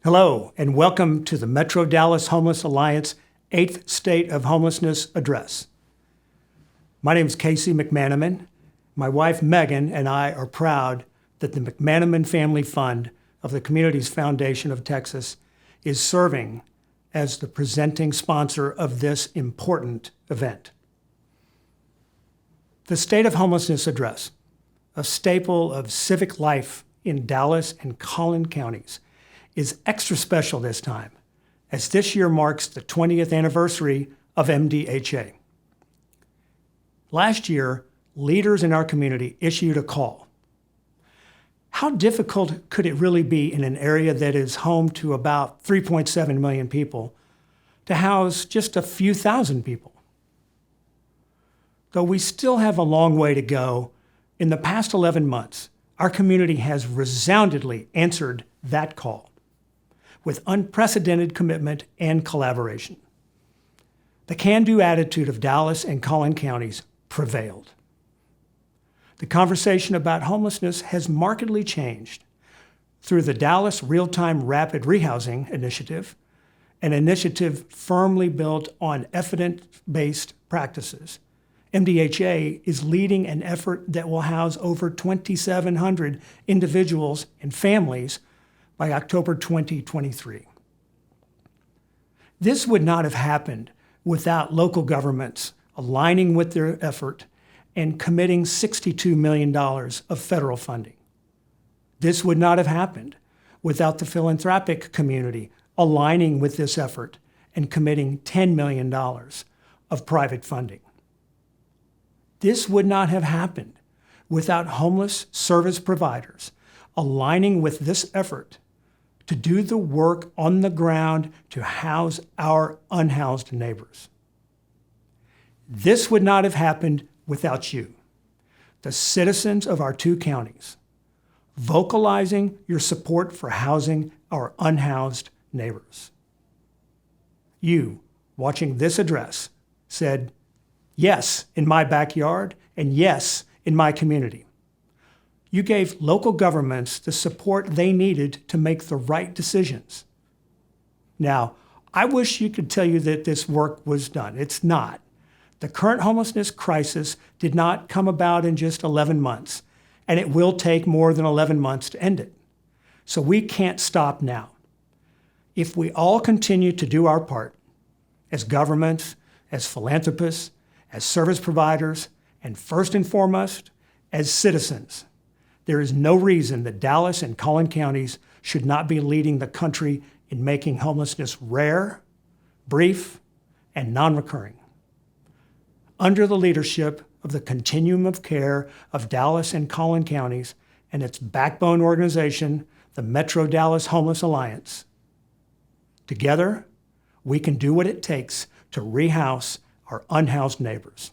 Hello, and welcome to the Metro Dallas Homeless Alliance 8th State of Homelessness Address. My name is Casey McManaman. My wife Megan and I are proud that the McManaman Family Fund of the Communities Foundation of Texas is serving as the presenting sponsor of this important event. The State of Homelessness Address, a staple of civic life in Dallas and Collin Counties, is extra special this time, as this year marks the 20th anniversary of MDHA. Last year, leaders in our community issued a call. How difficult could it really be in an area that is home to about 3.7 million people to house just a few thousand people? Though we still have a long way to go, in the past 11 months, our community has resoundingly answered that call with unprecedented commitment and collaboration. The can-do attitude of Dallas and Collin Counties prevailed. The conversation about homelessness has markedly changed through the Dallas Real-Time Rapid Rehousing Initiative, an initiative firmly built on evidence-based practices. MDHA is leading an effort that will house over 2,700 individuals and families by October 2023. This would not have happened without local governments aligning with their effort and committing $62 million of federal funding. This would not have happened without the philanthropic community aligning with this effort and committing $10 million of private funding. This would not have happened without homeless service providers aligning with this effort to do the work on the ground to house our unhoused neighbors. This would not have happened without you, the citizens of our two counties, vocalizing your support for housing our unhoused neighbors. You, watching this address, said, "Yes, in my backyard, and yes, in my community." You gave local governments the support they needed to make the right decisions. Now, I wish you could tell you that this work was done. It's not. The current homelessness crisis did not come about in just 11 months, and it will take more than 11 months to end it. So we can't stop now. If we all continue to do our part, as governments, as philanthropists, as service providers, and first and foremost, as citizens, there is no reason that Dallas and Collin counties should not be leading the country in making homelessness rare, brief, and non-recurring. Under the leadership of the Continuum of Care of Dallas and Collin counties and its backbone organization, the Metro Dallas Homeless Alliance, together, we can do what it takes to rehouse our unhoused neighbors.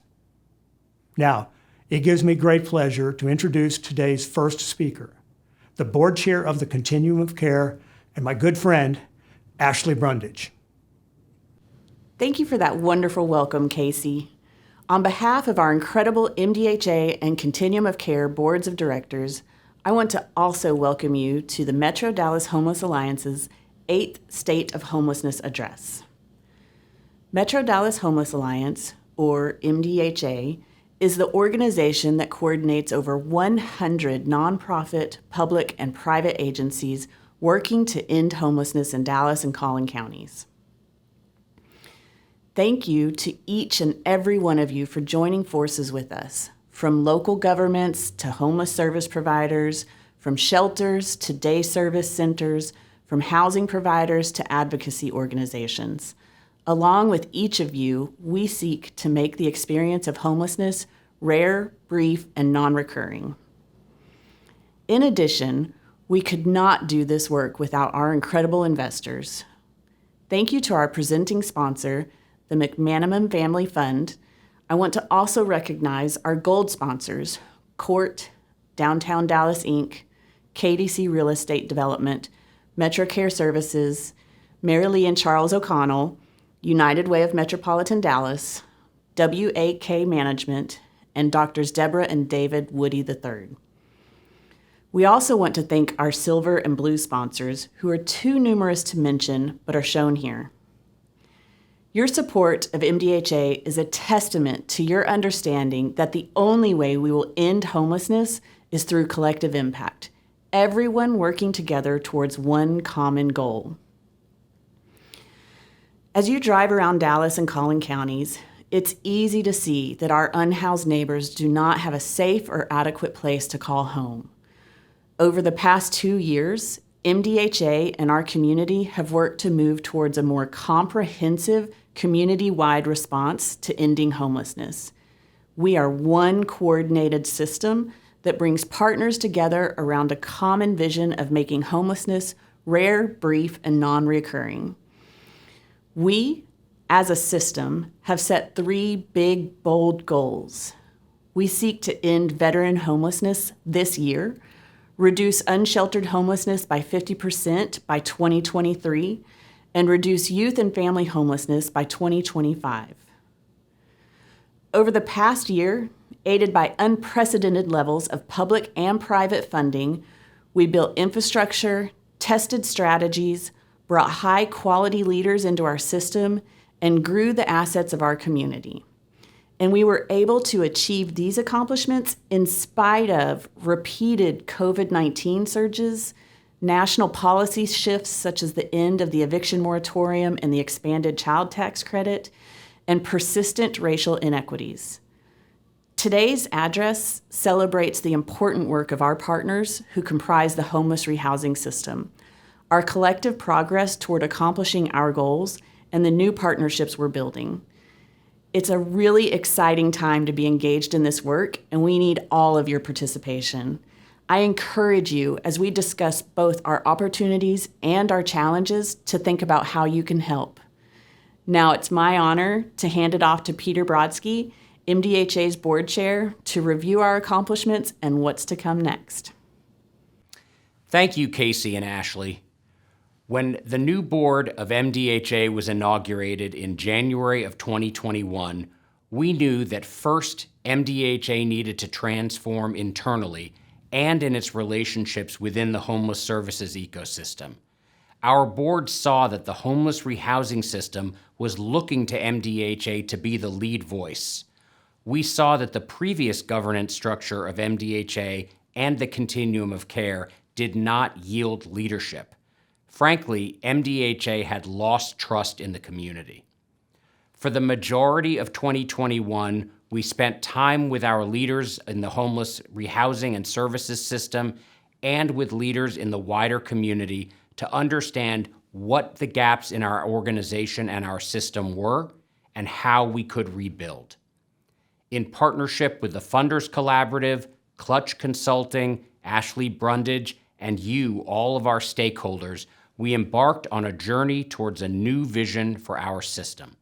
Now, it gives me great pleasure to introduce today's first speaker, the board chair of the Continuum of Care and my good friend, Ashley Brundage. Thank you for that wonderful welcome, Casey. On behalf of our incredible MDHA and Continuum of Care boards of directors, I want to also welcome you to the Metro Dallas Homeless Alliance's 8th State of Homelessness Address. Metro Dallas Homeless Alliance, or MDHA, is the organization that coordinates over 100 nonprofit, public, and private agencies working to end homelessness in Dallas and Collin counties. Thank you to each and every one of you for joining forces with us, from local governments to homeless service providers, from shelters to day service centers, from housing providers to advocacy organizations. Along with each of you, we seek to make the experience of homelessness rare, brief, and non-recurring. In addition, we could not do this work without our incredible investors. Thank you to our presenting sponsor, the McManaman Family Fund. I want to also recognize our gold sponsors, Court, Downtown Dallas Inc., KDC Real Estate Development, Metro Care Services, Mary Lee and Charles O'Connell, United Way of Metropolitan Dallas, WAK Management, and Doctors Deborah and David Woody III. We also want to thank our Silver and Blue sponsors, who are too numerous to mention but are shown here. Your support of MDHA is a testament to your understanding that the only way we will end homelessness is through collective impact, everyone working together towards one common goal. As you drive around Dallas and Collin Counties, it's easy to see that our unhoused neighbors do not have a safe or adequate place to call home. Over the past 2 years, MDHA and our community have worked to move towards a more comprehensive, community-wide response to ending homelessness. We are one coordinated system that brings partners together around a common vision of making homelessness rare, brief, and non-recurring. We, as a system, have set 3 big, bold goals. We seek to end veteran homelessness this year, reduce unsheltered homelessness by 50% by 2023, and reduce youth and family homelessness by 2025. Over the past year, aided by unprecedented levels of public and private funding, we built infrastructure, tested strategies, brought high-quality leaders into our system, and grew the assets of our community. And we were able to achieve these accomplishments in spite of repeated COVID-19 surges, national policy shifts such as the end of the eviction moratorium and the expanded child tax credit, and persistent racial inequities. Today's address celebrates the important work of our partners who comprise the homeless rehousing system, our collective progress toward accomplishing our goals, and the new partnerships we're building. It's a really exciting time to be engaged in this work, and we need all of your participation. I encourage you, as we discuss both our opportunities and our challenges, to think about how you can help. Now it's my honor to hand it off to Peter Brodsky, MDHA's board chair, to review our accomplishments and what's to come next. Thank you, Casey and Ashley. When the new board of MDHA was inaugurated in January of 2021, we knew that first, MDHA needed to transform internally and in its relationships within the homeless services ecosystem. Our board saw that the homeless rehousing system was looking to MDHA to be the lead voice. We saw that the previous governance structure of MDHA and the continuum of care did not yield leadership. Frankly, MDHA had lost trust in the community. For the majority of 2021, we spent time with our leaders in the homeless rehousing and services system and with leaders in the wider community to understand what the gaps in our organization and our system were and how we could rebuild. In partnership with the Funders Collaborative, Clutch Consulting, Ashley Brundage, and you, all of our stakeholders, we embarked on a journey towards a new vision for our system.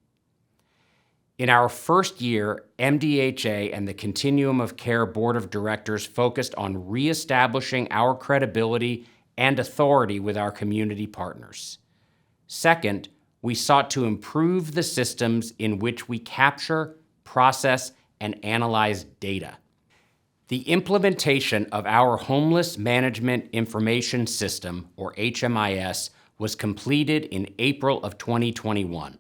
In our first year, MDHA and the Continuum of Care Board of Directors focused on reestablishing our credibility and authority with our community partners. Second, we sought to improve the systems in which we capture, process, and analyze data. The implementation of our Homeless Management Information System, or HMIS, was completed in April of 2021.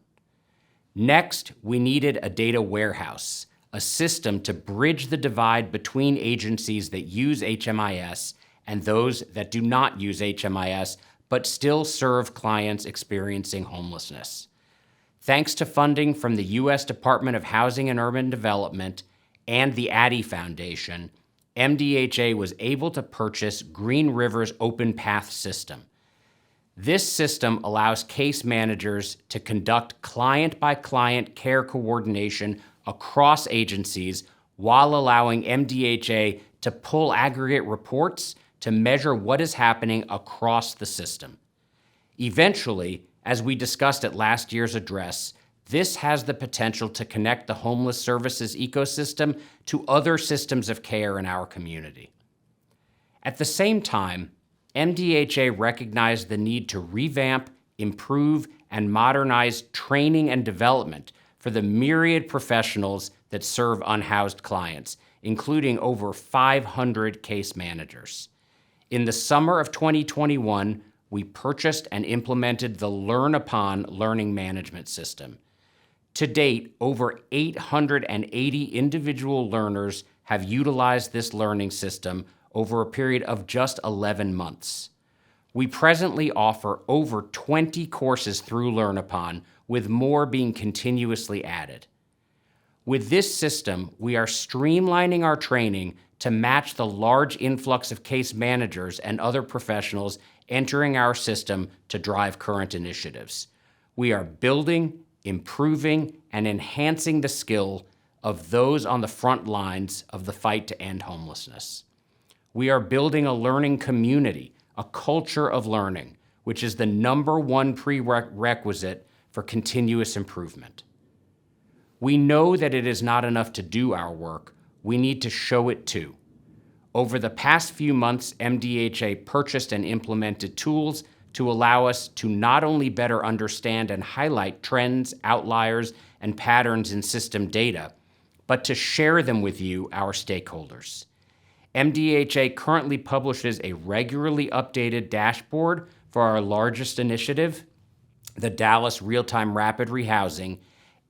Next, we needed a data warehouse, a system to bridge the divide between agencies that use HMIS and those that do not use HMIS but still serve clients experiencing homelessness. Thanks to funding from the U.S. Department of Housing and Urban Development and the Addy Foundation, MDHA was able to purchase Green River's Open Path system. This system allows case managers to conduct client-by-client care coordination across agencies while allowing MDHA to pull aggregate reports to measure what is happening across the system. Eventually, as we discussed at last year's address, this has the potential to connect the homeless services ecosystem to other systems of care in our community. At the same time, MDHA recognized the need to revamp, improve, and modernize training and development for the myriad professionals that serve unhoused clients, including over 500 case managers. In the summer of 2021, we purchased and implemented the Learn Upon learning management system. To date, over 880 individual learners have utilized this learning system over a period of just 11 months. We presently offer over 20 courses through Learn Upon, with more being continuously added. With this system, we are streamlining our training to match the large influx of case managers and other professionals entering our system to drive current initiatives. We are building, improving, and enhancing the skill of those on the front lines of the fight to end homelessness. We are building a learning community, a culture of learning, which is the number one prerequisite for continuous improvement. We know that it is not enough to do our work. We need to show it too. Over the past few months, MDHA purchased and implemented tools to allow us to not only better understand and highlight trends, outliers, and patterns in system data, but to share them with you, our stakeholders. MDHA currently publishes a regularly updated dashboard for our largest initiative, the Dallas Real-Time Rapid Rehousing,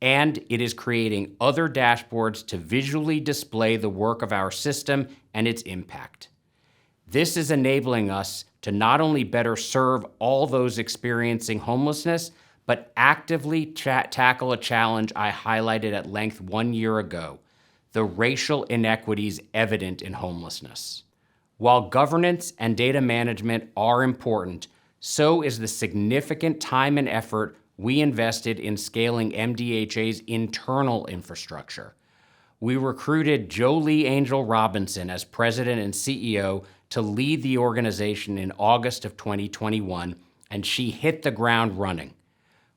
and it is creating other dashboards to visually display the work of our system and its impact. This is enabling us to not only better serve all those experiencing homelessness, but actively tackle a challenge I highlighted at length 1 year ago, the racial inequities evident in homelessness. While governance and data management are important, so is the significant time and effort we invested in scaling MDHA's internal infrastructure. We recruited Jolie Angel Robinson as president and CEO to lead the organization in August of 2021, and she hit the ground running.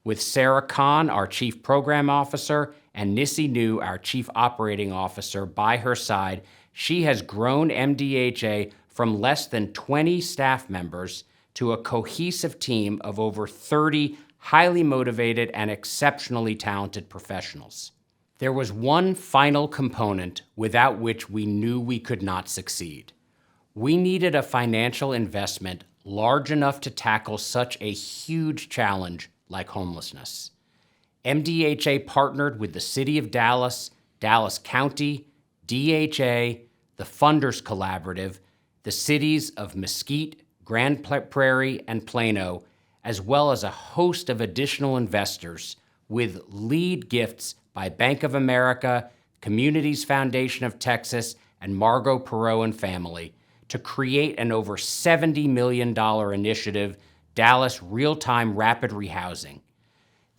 With Sarah Kahn, our chief program officer, and Nissi New, our chief operating officer, by her side, she has grown MDHA from less than 20 staff members to a cohesive team of over 30 highly motivated and exceptionally talented professionals. There was one final component without which we knew we could not succeed. We needed a financial investment large enough to tackle such a huge challenge like homelessness. MDHA partnered with the City of Dallas, Dallas County, DHA, the Funders Collaborative, the cities of Mesquite, Grand Prairie, and Plano, as well as a host of additional investors, with lead gifts by Bank of America, Communities Foundation of Texas, and Margot Perot and family, to create an over $70 million initiative, Dallas Real-Time Rapid Rehousing.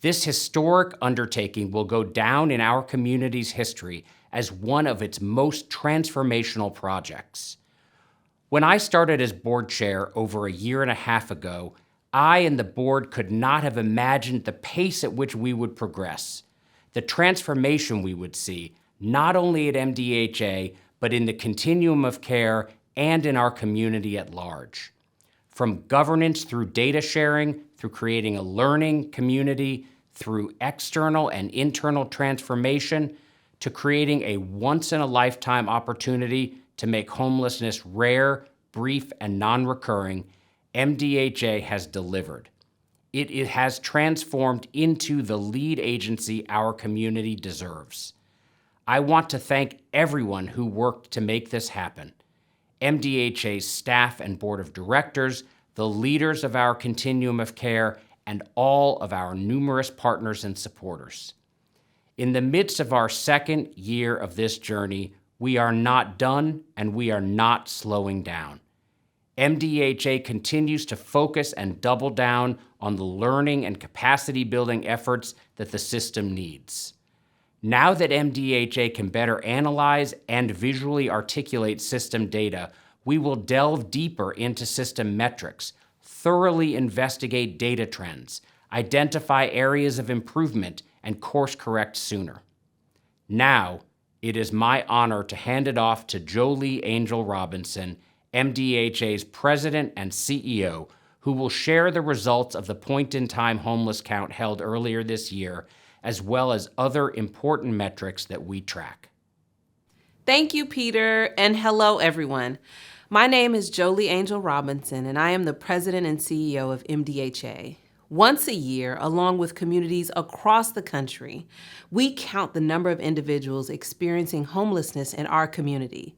This historic undertaking will go down in our community's history as one of its most transformational projects. When I started as board chair over a year and a half ago, I and the board could not have imagined the pace at which we would progress, the transformation we would see, not only at MDHA, but in the continuum of care and in our community at large. From governance through data sharing, through creating a learning community, through external and internal transformation, to creating a once-in-a-lifetime opportunity to make homelessness rare, brief, and non-recurring, MDHA has delivered. It has transformed into the lead agency our community deserves. I want to thank everyone who worked to make this happen. MDHA's staff and board of directors, the leaders of our continuum of care, and all of our numerous partners and supporters. In the midst of our second year of this journey, we are not done and we are not slowing down. MDHA continues to focus and double down on the learning and capacity building efforts that the system needs. Now that MDHA can better analyze and visually articulate system data, we will delve deeper into system metrics, thoroughly investigate data trends, identify areas of improvement, and course correct sooner. Now, it is my honor to hand it off to Jolie Angel Robinson, MDHA's president and CEO, who will share the results of the point-in-time homeless count held earlier this year, as well as other important metrics that we track. Thank you, Peter, and hello, everyone. My name is Jolie Angel Robinson, and I am the president and CEO of MDHA. Once a year, along with communities across the country, we count the number of individuals experiencing homelessness in our community.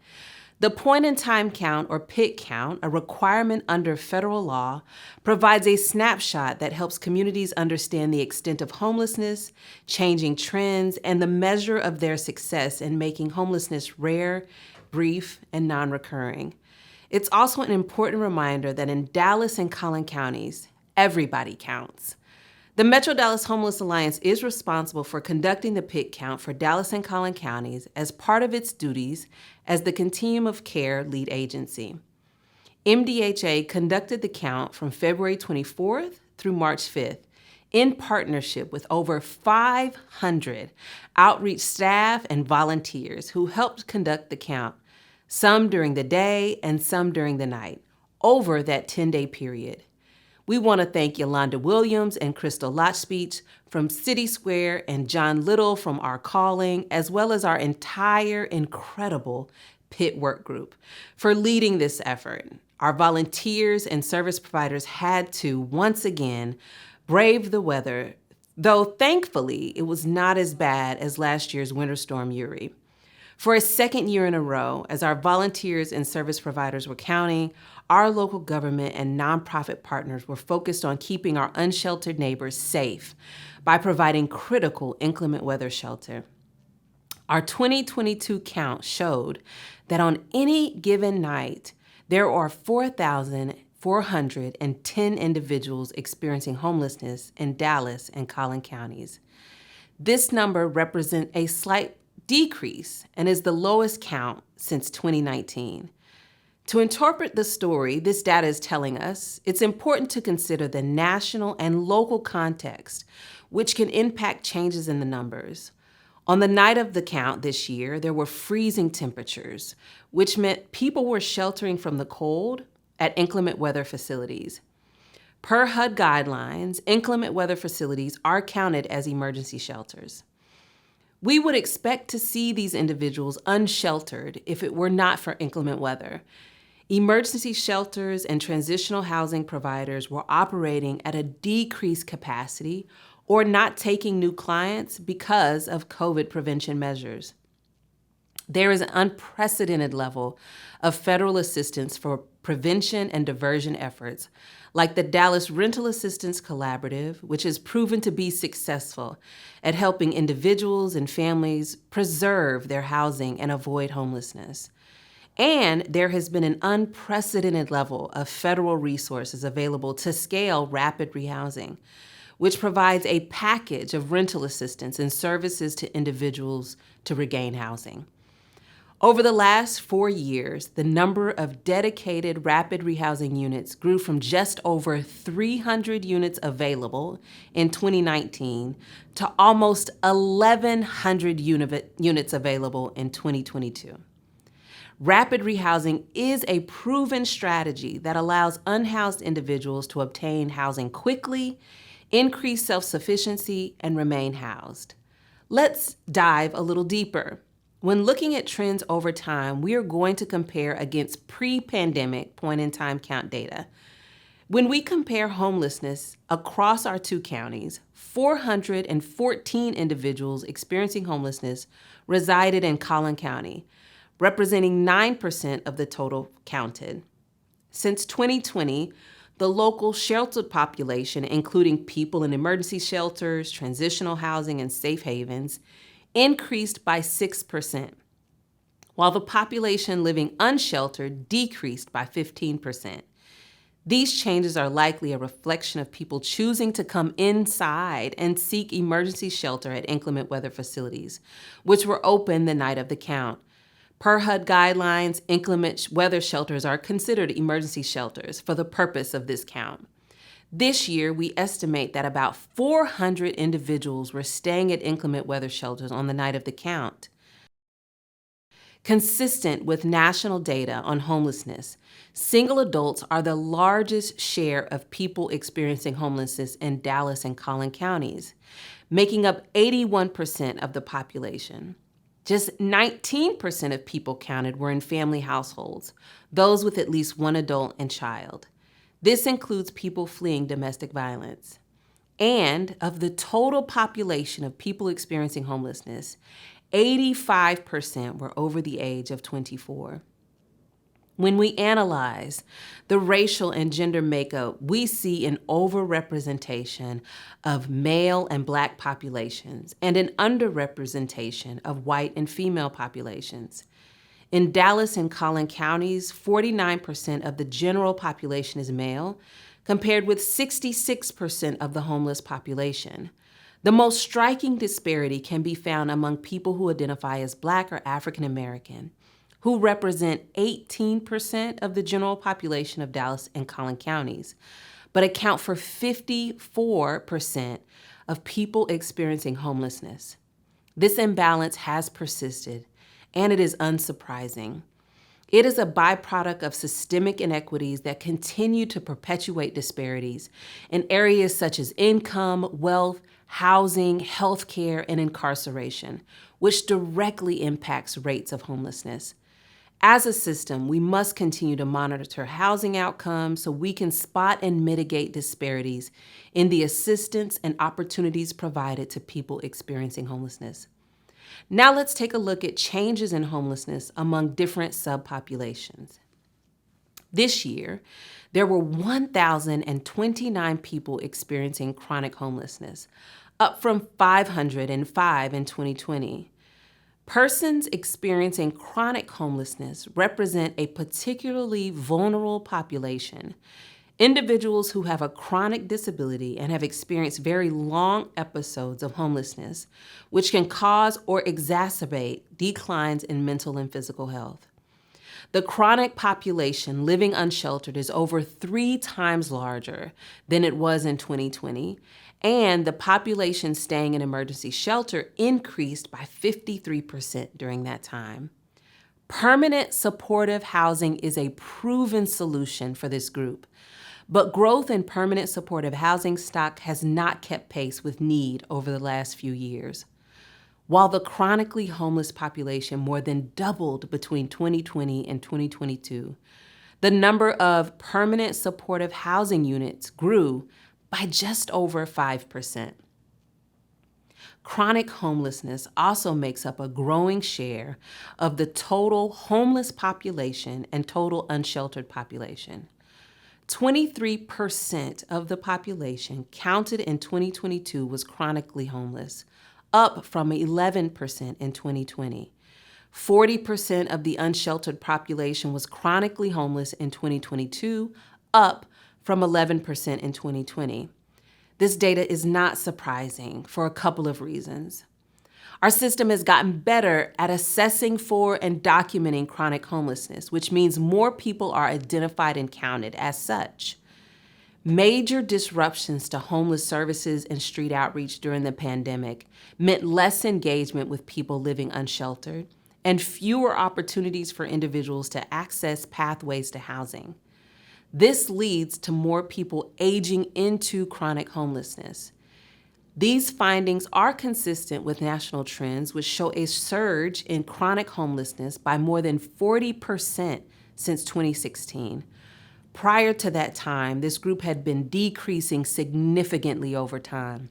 The point-in-time count, or PIT count, a requirement under federal law, provides a snapshot that helps communities understand the extent of homelessness, changing trends, and the measure of their success in making homelessness rare, brief, and non-recurring. It's also an important reminder that in Dallas and Collin Counties, everybody counts. The Metro Dallas Homeless Alliance is responsible for conducting the PIT count for Dallas and Collin Counties as part of its duties as the Continuum of Care lead agency. MDHA conducted the count from February 24th through March 5th in partnership with over 500 outreach staff and volunteers who helped conduct the count, some during the day and some during the night, over that 10-day period. We want to thank Yolanda Williams and Crystal Lotchbeach from City Square and John Little from Our Calling, as well as our entire incredible PIT work group for leading this effort. Our volunteers and service providers had to, once again, brave the weather, though thankfully it was not as bad as last year's Winter Storm Uri. For a second year in a row, as our volunteers and service providers were counting, our local government and nonprofit partners were focused on keeping our unsheltered neighbors safe by providing critical inclement weather shelter. Our 2022 count showed that on any given night, there are 4,410 individuals experiencing homelessness in Dallas and Collin counties. This number represents a slight decrease and is the lowest count since 2019. To interpret the story this data is telling us, it's important to consider the national and local context, which can impact changes in the numbers. On the night of the count this year, there were freezing temperatures, which meant people were sheltering from the cold at inclement weather facilities. Per HUD guidelines, inclement weather facilities are counted as emergency shelters. We would expect to see these individuals unsheltered if it were not for inclement weather. Emergency shelters and transitional housing providers were operating at a decreased capacity or not taking new clients because of COVID prevention measures. There is an unprecedented level of federal assistance for prevention and diversion efforts, like the Dallas Rental Assistance Collaborative, which has proven to be successful at helping individuals and families preserve their housing and avoid homelessness. And there has been an unprecedented level of federal resources available to scale rapid rehousing, which provides a package of rental assistance and services to individuals to regain housing. Over the last 4 years, the number of dedicated rapid rehousing units grew from just over 300 units available in 2019 to almost 1,100 units available in 2022. Rapid rehousing is a proven strategy that allows unhoused individuals to obtain housing quickly, increase self-sufficiency, and remain housed. Let's dive a little deeper. When looking at trends over time, we are going to compare against pre-pandemic point-in-time count data. When we compare homelessness across our two counties, 414 individuals experiencing homelessness resided in Collin County, representing 9% of the total counted. Since 2020, the local sheltered population, including people in emergency shelters, transitional housing, and safe havens, increased by 6%, while the population living unsheltered decreased by 15%. These changes are likely a reflection of people choosing to come inside and seek emergency shelter at inclement weather facilities, which were open the night of the count. Per HUD guidelines, inclement weather shelters are considered emergency shelters for the purpose of this count. This year, we estimate that about 400 individuals were staying at inclement weather shelters on the night of the count. Consistent with national data on homelessness, single adults are the largest share of people experiencing homelessness in Dallas and Collin counties, making up 81% of the population. Just 19% of people counted were in family households, those with at least one adult and child. This includes people fleeing domestic violence. And of the total population of people experiencing homelessness, 85% were over the age of 24. When we analyze the racial and gender makeup, we see an overrepresentation of male and Black populations and an underrepresentation of white and female populations. In Dallas and Collin Counties, 49% of the general population is male, compared with 66% of the homeless population. The most striking disparity can be found among people who identify as Black or African American, who represent 18% of the general population of Dallas and Collin Counties, but account for 54% of people experiencing homelessness. This imbalance has persisted, and it is unsurprising. It is a byproduct of systemic inequities that continue to perpetuate disparities in areas such as income, wealth, housing, healthcare, and incarceration, which directly impacts rates of homelessness. As a system, we must continue to monitor housing outcomes so we can spot and mitigate disparities in the assistance and opportunities provided to people experiencing homelessness. Now let's take a look at changes in homelessness among different subpopulations. This year, there were 1,029 people experiencing chronic homelessness, up from 505 in 2020. Persons experiencing chronic homelessness represent a particularly vulnerable population. Individuals who have a chronic disability and have experienced very long episodes of homelessness, which can cause or exacerbate declines in mental and physical health. The chronic population living unsheltered is over 3 times larger than it was in 2020, and the population staying in emergency shelter increased by 53% during that time. Permanent supportive housing is a proven solution for this group, but growth in permanent supportive housing stock has not kept pace with need over the last few years. While the chronically homeless population more than doubled between 2020 and 2022, the number of permanent supportive housing units grew by just over 5%. Chronic homelessness also makes up a growing share of the total homeless population and total unsheltered population. 23% of the population counted in 2022 was chronically homeless, up from 11% in 2020. 40% of the unsheltered population was chronically homeless in 2022, up from 11% in 2020. This data is not surprising for a couple of reasons. Our system has gotten better at assessing for and documenting chronic homelessness, which means more people are identified and counted as such. Major disruptions to homeless services and street outreach during the pandemic meant less engagement with people living unsheltered and fewer opportunities for individuals to access pathways to housing. This leads to more people aging into chronic homelessness. These findings are consistent with national trends, which show a surge in chronic homelessness by more than 40% since 2016. Prior to that time, this group had been decreasing significantly over time.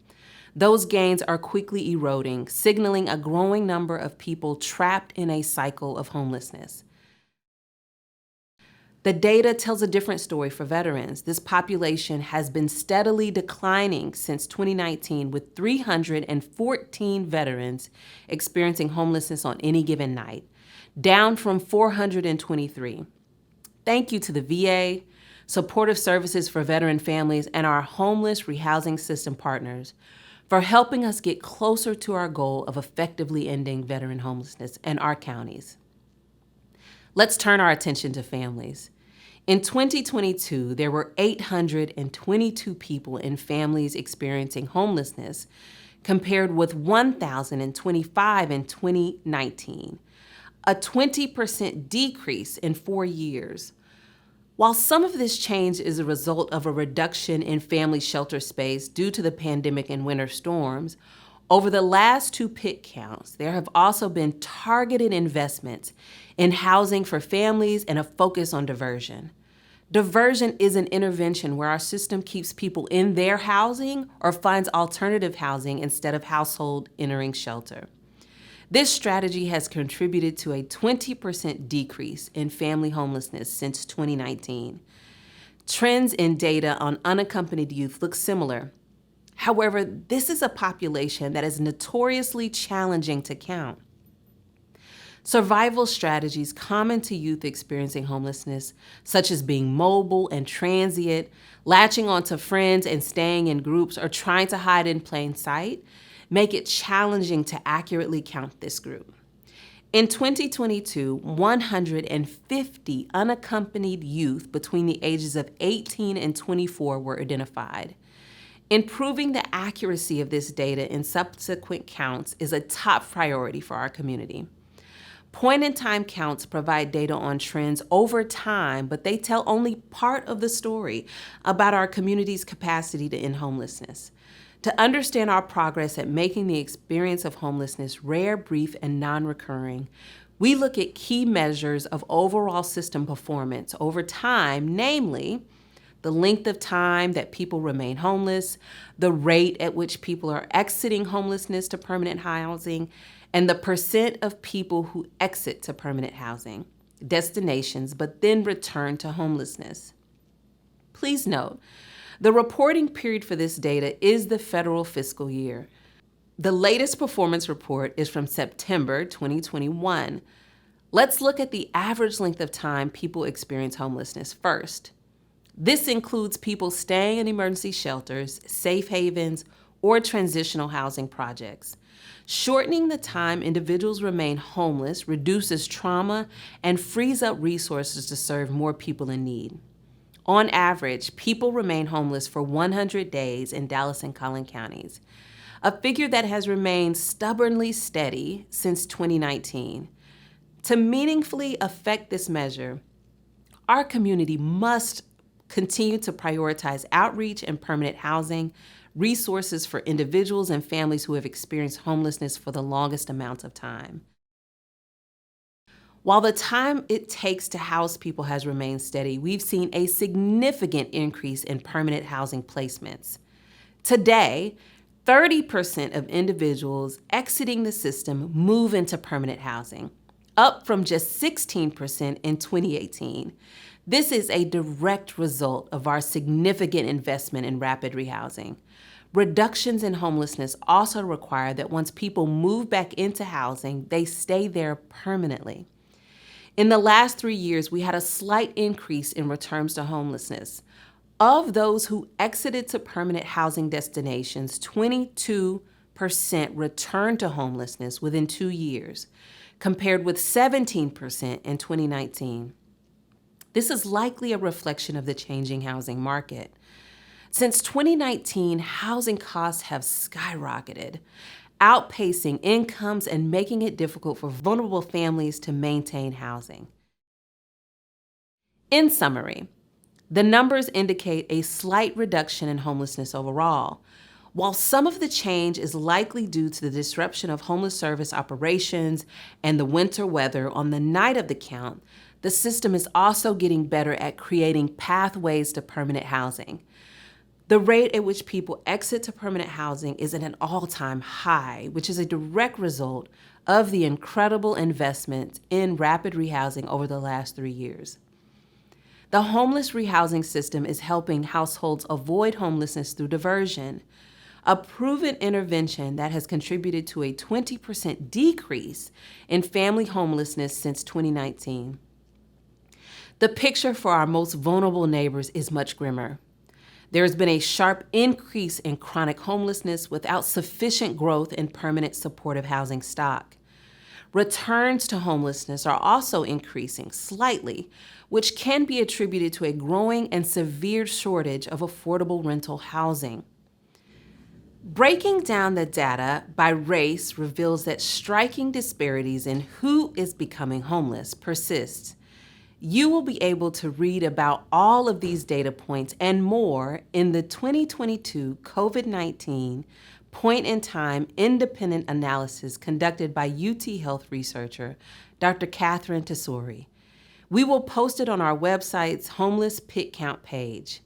Those gains are quickly eroding, signaling a growing number of people trapped in a cycle of homelessness. The data tells a different story for veterans. This population has been steadily declining since 2019, with 314 veterans experiencing homelessness on any given night, down from 423. Thank you to the VA, Supportive Services for Veteran Families, and our homeless rehousing system partners for helping us get closer to our goal of effectively ending veteran homelessness in our counties. Let's turn our attention to families. In 2022, there were 822 people in families experiencing homelessness, compared with 1,025 in 2019, a 20% decrease in 4 years. While some of this change is a result of a reduction in family shelter space due to the pandemic and winter storms, Over the last 2 PIC counts, there have also been targeted investments in housing for families and a focus on diversion. Diversion is an intervention where our system keeps people in their housing or finds alternative housing instead of household entering shelter. This strategy has contributed to a 20% decrease in family homelessness since 2019. Trends in data on unaccompanied youth look similar. However, this is a population that is notoriously challenging to count. Survival strategies common to youth experiencing homelessness, such as being mobile and transient, latching onto friends and staying in groups, or trying to hide in plain sight, make it challenging to accurately count this group. In 2022, 150 unaccompanied youth between the ages of 18 and 24 were identified. Improving the accuracy of this data in subsequent counts is a top priority for our community. Point-in-time counts provide data on trends over time, but they tell only part of the story about our community's capacity to end homelessness. To understand our progress at making the experience of homelessness rare, brief, and non-recurring, we look at key measures of overall system performance over time, namely, the length of time that people remain homeless, the rate at which people are exiting homelessness to permanent housing, and the percent of people who exit to permanent housing destinations but then return to homelessness. Please note, the reporting period for this data is the federal fiscal year. The latest performance report is from September 2021. Let's look at the average length of time people experience homelessness first. This includes people staying in emergency shelters, safe havens, or transitional housing projects. Shortening the time individuals remain homeless reduces trauma and frees up resources to serve more people in need. On average, people remain homeless for 100 days in Dallas and Collin Counties, a figure that has remained stubbornly steady since 2019. To meaningfully affect this measure, our community must continue to prioritize outreach and permanent housing, resources for individuals and families who have experienced homelessness for the longest amount of time. While the time it takes to house people has remained steady, we've seen a significant increase in permanent housing placements. Today, 30% of individuals exiting the system move into permanent housing, up from just 16% in 2018. This is a direct result of our significant investment in rapid rehousing. Reductions in homelessness also require that once people move back into housing, they stay there permanently. In the last 3 years, we had a slight increase in returns to homelessness. Of those who exited to permanent housing destinations, 22% returned to homelessness within 2 years, compared with 17% in 2019. This is likely a reflection of the changing housing market. Since 2019, housing costs have skyrocketed, outpacing incomes and making it difficult for vulnerable families to maintain housing. In summary, the numbers indicate a slight reduction in homelessness overall. While some of the change is likely due to the disruption of homeless service operations and the winter weather on the night of the count, the system is also getting better at creating pathways to permanent housing. The rate at which people exit to permanent housing is at an all-time high, which is a direct result of the incredible investment in rapid rehousing over the last 3 years. The homeless rehousing system is helping households avoid homelessness through diversion, a proven intervention that has contributed to a 20% decrease in family homelessness since 2019. The picture for our most vulnerable neighbors is much grimmer. There has been a sharp increase in chronic homelessness without sufficient growth in permanent supportive housing stock. Returns to homelessness are also increasing slightly, which can be attributed to a growing and severe shortage of affordable rental housing. Breaking down the data by race reveals that striking disparities in who is becoming homeless persists. You will be able to read about all of these data points and more in the 2022 COVID-19 point-in-time, independent analysis conducted by UT Health researcher Dr. Catherine Tesori. We will post it on our website's Homeless Pit Count page.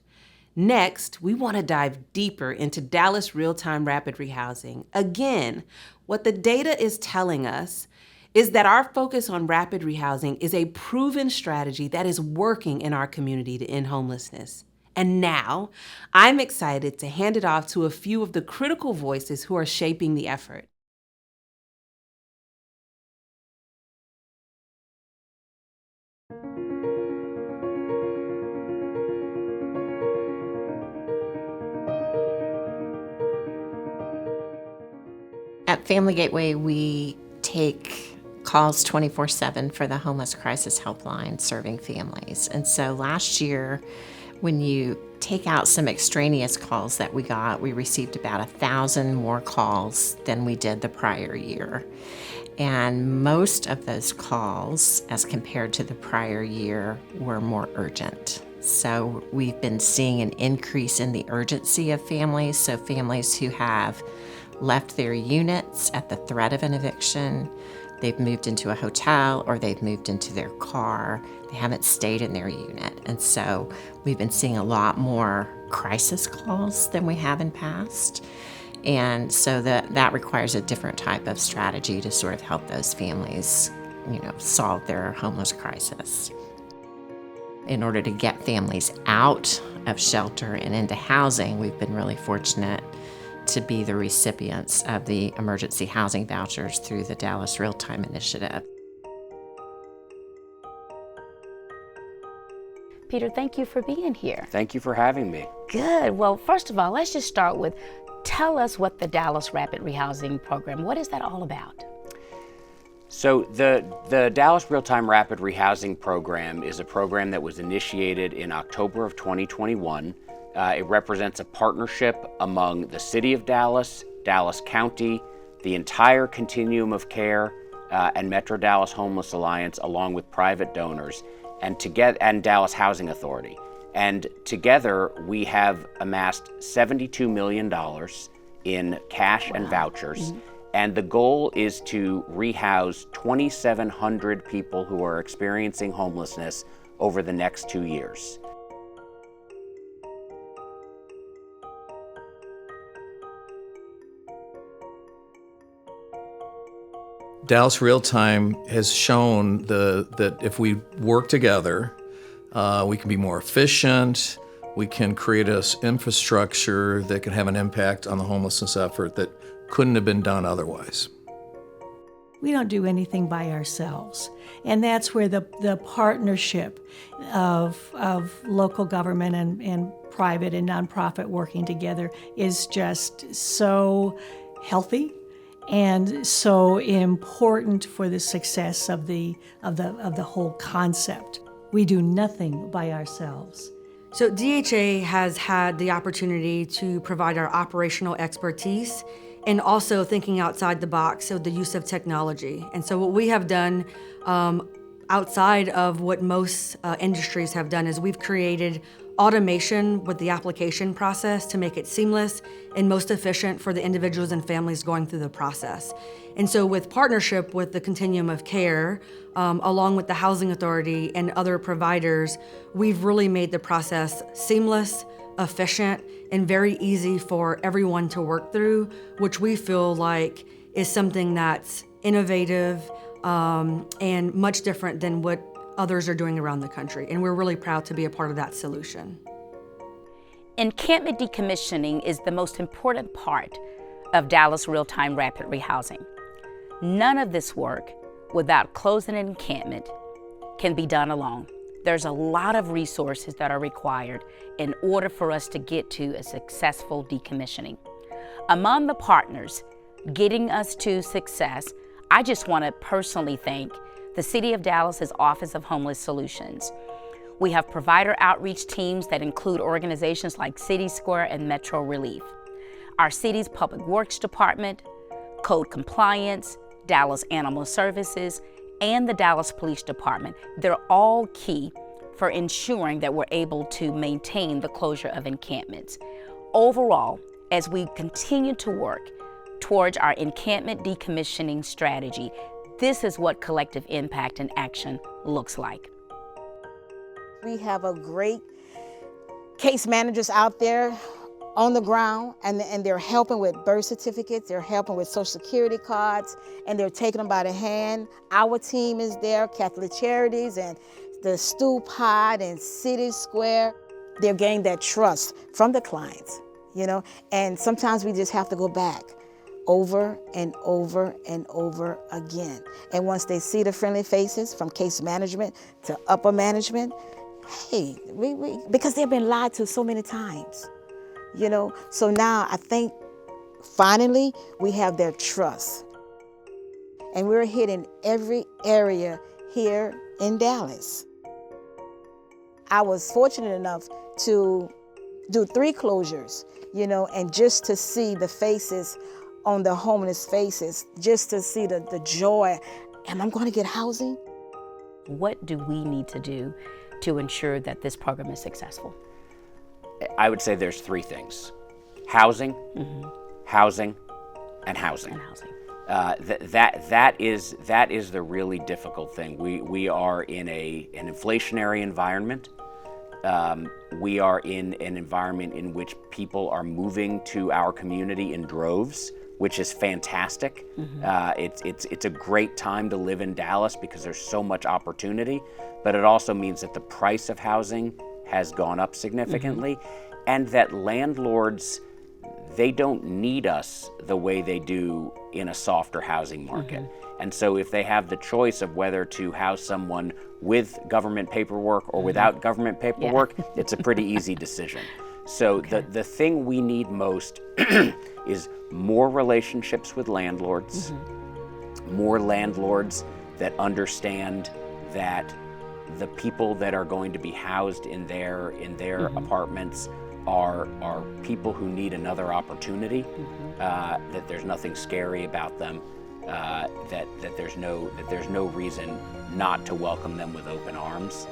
Next, we want to dive deeper into Dallas Real-Time Rapid Rehousing. Again, what the data is telling us is that our focus on rapid rehousing is a proven strategy that is working in our community to end homelessness. And now, I'm excited to hand it off to a few of the critical voices who are shaping the effort. At Family Gateway, we take calls 24/7 for the Homeless Crisis Helpline serving families. And so last year, when you take out some extraneous calls that we received about 1,000 more calls than we did the prior year. And most of those calls, as compared to the prior year, were more urgent. So we've been seeing an increase in the urgency of families. So families who have left their units at the threat of an eviction, they've moved into a hotel, or they've moved into their car. They haven't stayed in their unit. And so we've been seeing a lot more crisis calls than we have in past. And so that requires a different type of strategy to sort of help those families, solve their homeless crisis. In order to get families out of shelter and into housing, we've been really fortunate to be the recipients of the emergency housing vouchers through the Dallas Real-Time Initiative. Peter, thank you for being here. Thank you for having me. Good. Well, first of all, let's just start with, tell us what the Dallas Rapid Rehousing Program, what is that all about? So the Dallas Real-Time Rapid Rehousing Program is a program that was initiated in October of 2021. It represents a partnership among the City of Dallas, Dallas County, the entire continuum of care, and Metro Dallas Homeless Alliance, along with private donors, and Dallas Housing Authority. And together, we have amassed $72 million in cash and vouchers. And the goal is to rehouse 2,700 people who are experiencing homelessness over the next 2 years. Dallas Real-Time has shown that if we work together, we can be more efficient, we can create an infrastructure that can have an impact on the homelessness effort that couldn't have been done otherwise. We don't do anything by ourselves. And that's where the partnership of local government and private and nonprofit working together is just so healthy and so important for the success of the whole concept. We do nothing by ourselves. So DHA has had the opportunity to provide our operational expertise and also thinking outside the box, so the use of technology. And so what we have done outside of what most industries have done is we've created automation with the application process to make it seamless and most efficient for the individuals and families going through the process. And so with partnership with the continuum of care, along with the Housing Authority and other providers, we've really made the process seamless, efficient, and very easy for everyone to work through, which we feel like is something that's innovative and much different than what others are doing around the country. And we're really proud to be a part of that solution. Encampment decommissioning is the most important part of Dallas Real-Time Rapid Rehousing. None of this work without closing an encampment can be done alone. There's a lot of resources that are required in order for us to get to a successful decommissioning. Among the partners getting us to success, I just want to personally thank the City of Dallas's Office of Homeless Solutions. We have provider outreach teams that include organizations like City Square and Metro Relief. Our city's Public Works Department, Code Compliance, Dallas Animal Services, and the Dallas Police Department. They're all key for ensuring that we're able to maintain the closure of encampments. Overall, as we continue to work towards our encampment decommissioning strategy. This is what collective impact and action looks like. We have a great case managers out there on the ground, and they're helping with birth certificates, they're helping with social security cards, and they're taking them by the hand. Our team is there, Catholic Charities and the Stew Pod and City Square. They're getting that trust from the clients, you know, and sometimes we just have to go back over and over and over again. And once they see the friendly faces from case management to upper management, hey, because they've been lied to so many times, you know. So now I think finally we have their trust. And we're hitting every area here in Dallas. I was fortunate enough to do 3 closures, you know, and just to see the faces on the homeless faces, just to see the joy. Am I going to get housing? What do we need to do to ensure that this program is successful? I would say there's 3 things: housing, housing, and housing. That is the really difficult thing. We are in an inflationary environment. We are in an environment in which people are moving to our community in droves, which is fantastic. It's a great time to live in Dallas because there's so much opportunity, but it also means that the price of housing has gone up significantly, and that landlords, they don't need us the way they do in a softer housing market. And so if they have the choice of whether to house someone with government paperwork or without government paperwork, it's a pretty easy decision. So the thing we need most is more relationships with landlords, more landlords that understand that the people that are going to be housed in their apartments are people who need another opportunity, that there's nothing scary about them, that there's no reason not to welcome them with open arms.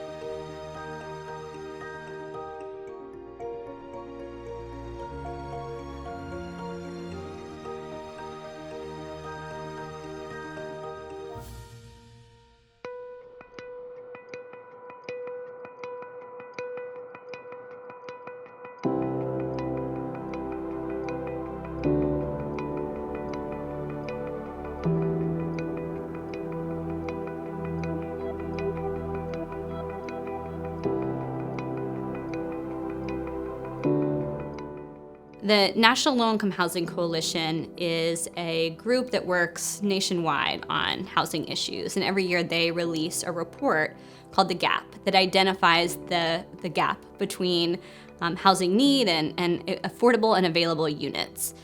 The National Low-Income Housing Coalition is a group that works nationwide on housing issues, and every year they release a report called The Gap that identifies the gap between housing need and affordable and available units.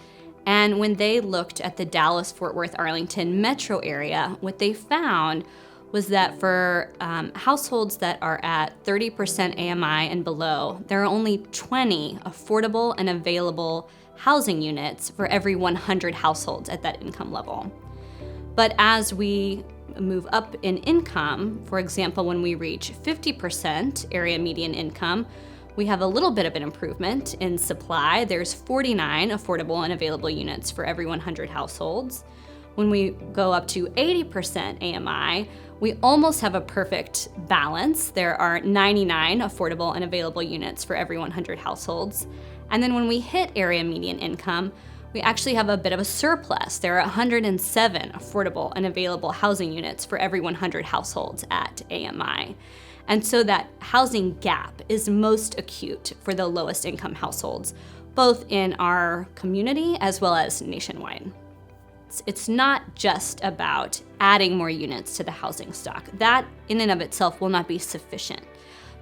And when they looked at the Dallas-Fort Worth-Arlington metro area, what they found was that for households that are at 30% AMI and below, there are only 20 affordable and available housing units for every 100 households at that income level. But as we move up in income, for example, when we reach 50% area median income, we have a little bit of an improvement in supply. There's 49 affordable and available units for every 100 households. When we go up to 80% AMI, we almost have a perfect balance. There are 99 affordable and available units for every 100 households. And then when we hit area median income, we actually have a bit of a surplus. There are 107 affordable and available housing units for every 100 households at AMI. And so that housing gap is most acute for the lowest income households, both in our community as well as nationwide. It's not just about adding more units to the housing stock. That in and of itself will not be sufficient.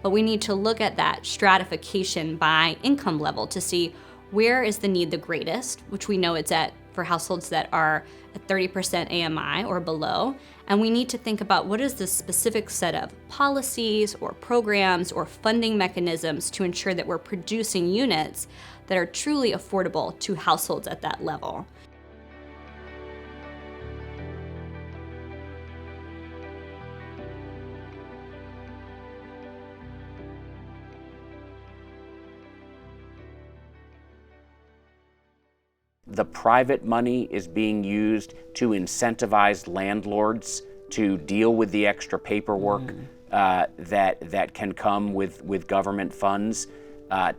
But we need to look at that stratification by income level to see where is the need the greatest, which we know it's at for households that are at 30% AMI or below. And we need to think about what is the specific set of policies or programs or funding mechanisms to ensure that we're producing units that are truly affordable to households at that level. the private money is being used to incentivize landlords to deal with the extra paperwork that can come with government funds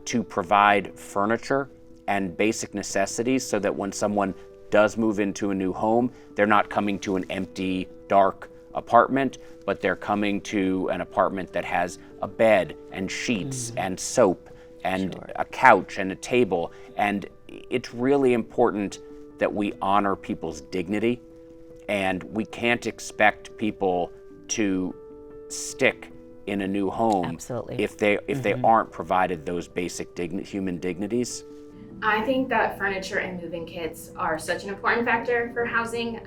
to provide furniture and basic necessities so that when someone does move into a new home, they're not coming to an empty, dark apartment, but they're coming to an apartment that has a bed and sheets and soap and a couch and a table. And it's really important that we honor people's dignity, and we can't expect people to stick in a new home Absolutely. if they aren't provided those basic human dignities. I think that furniture and moving kits are such an important factor for housing.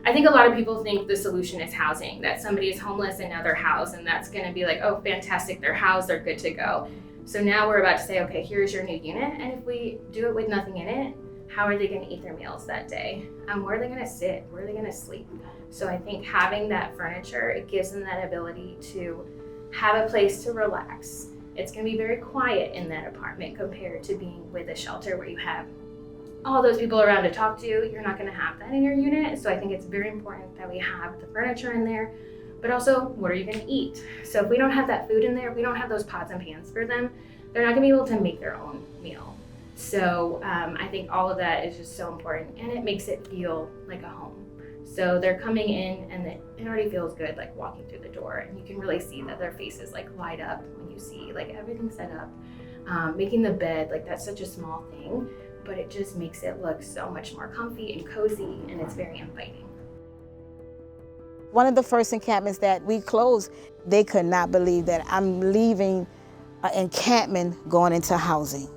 I think a lot of people think the solution is housing, that somebody is homeless and now they're housed, and that's going to be like, oh, fantastic, they're housed, they're good to go. So now we're about to say, okay, here's your new unit, and if we do it with nothing in it, how are they going to eat their meals that day? Where are they going to sit? Where are they going to sleep? So I think having that furniture, it gives them that ability to have a place to relax. It's going to be very quiet in that apartment compared to being with a shelter where you have all those people around to talk to. You're not going to have that in your unit. So I think it's very important that we have the furniture in there, but also what are you going to eat? So if we don't have that food in there, if we don't have those pots and pans for them, they're not going to be able to make their own meal. So I think all of that is just so important, and it makes it feel like a home. So they're coming in and it already feels good, like walking through the door, and you can really see that their faces like light up when you see like everything set up. Making the bed, like that's such a small thing, but it just makes it look so much more comfy and cozy, and it's very inviting. One of the first encampments that we closed, they could not believe that I'm leaving an encampment going into housing.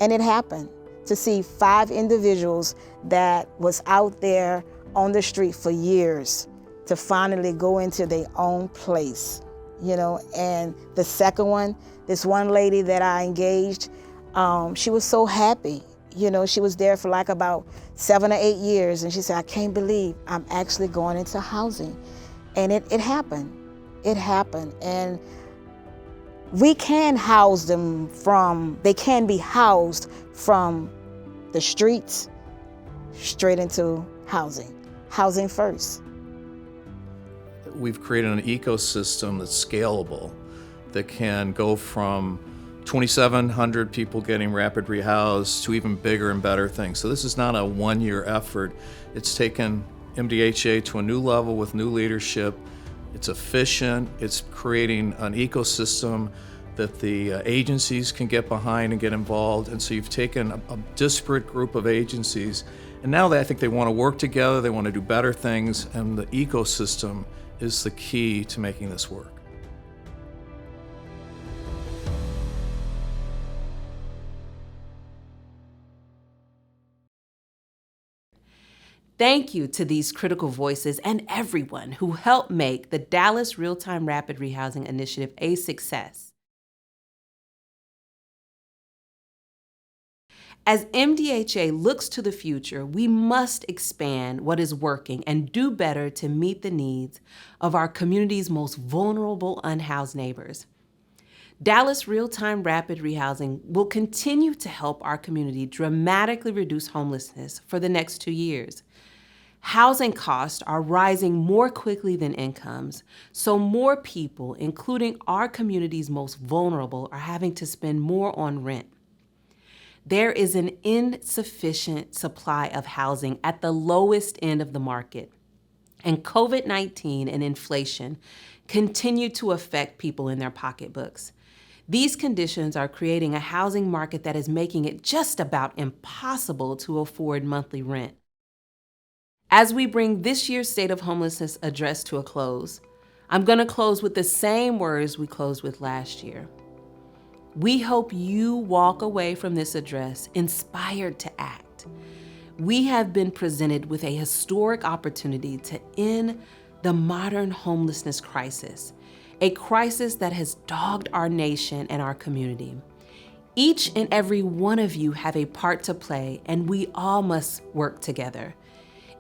And it happened, to see 5 individuals that was out there on the street for years to finally go into their own place, you know. And the second one, this one lady that I engaged, she was so happy. You know, she was there for like about 7 or 8 years, and she said, I can't believe I'm actually going into housing. And it happened. It happened. And we can house them they can be housed from the streets straight into housing. Housing first. We've created an ecosystem that's scalable, that can go from 2,700 people getting rapid rehoused to even bigger and better things. So this is not a one-year effort. It's taken MDHA to a new level with new leadership. It's efficient. It's creating an ecosystem that the agencies can get behind and get involved. And so you've taken a disparate group of agencies, and now I think they want to work together, they want to do better things, and the ecosystem is the key to making this work. Thank you to these critical voices and everyone who helped make the Dallas Real-Time Rapid Rehousing Initiative a success. As MDHA looks to the future, we must expand what is working and do better to meet the needs of our community's most vulnerable unhoused neighbors. Dallas Real-Time Rapid Rehousing will continue to help our community dramatically reduce homelessness for the next 2 years. Housing costs are rising more quickly than incomes, so more people, including our community's most vulnerable, are having to spend more on rent. There is an insufficient supply of housing at the lowest end of the market, and COVID-19 and inflation continue to affect people in their pocketbooks. These conditions are creating a housing market that is making it just about impossible to afford monthly rent. As we bring this year's State of Homelessness address to a close, I'm going to close with the same words we closed with last year. We hope you walk away from this address inspired to act. We have been presented with a historic opportunity to end the modern homelessness crisis, a crisis that has dogged our nation and our community. Each and every one of you have a part to play, and we all must work together.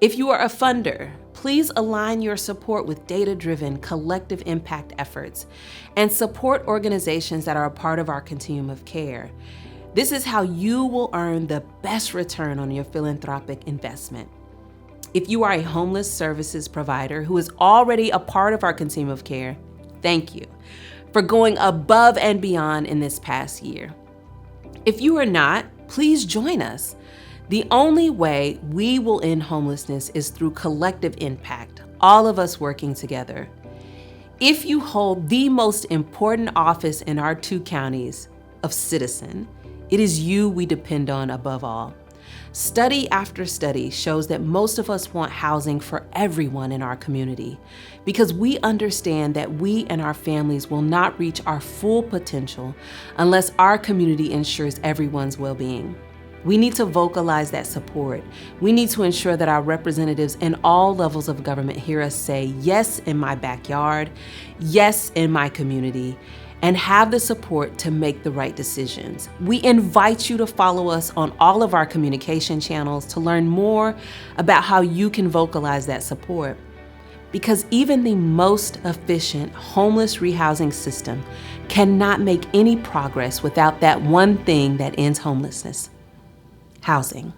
If you are a funder, please align your support with data-driven collective impact efforts and support organizations that are a part of our continuum of care. This is how you will earn the best return on your philanthropic investment. If you are a homeless services provider who is already a part of our continuum of care, thank you for going above and beyond in this past year. If you are not, please join us. The only way we will end homelessness is through collective impact, all of us working together. If you hold the most important office in our 2 counties of citizen, it is you we depend on above all. Study after study shows that most of us want housing for everyone in our community because we understand that we and our families will not reach our full potential unless our community ensures everyone's well-being. We need to vocalize that support. We need to ensure that our representatives in all levels of government hear us say, yes, in my backyard, yes, in my community, and have the support to make the right decisions. We invite you to follow us on all of our communication channels to learn more about how you can vocalize that support. Because even the most efficient homeless rehousing system cannot make any progress without that one thing that ends homelessness: housing.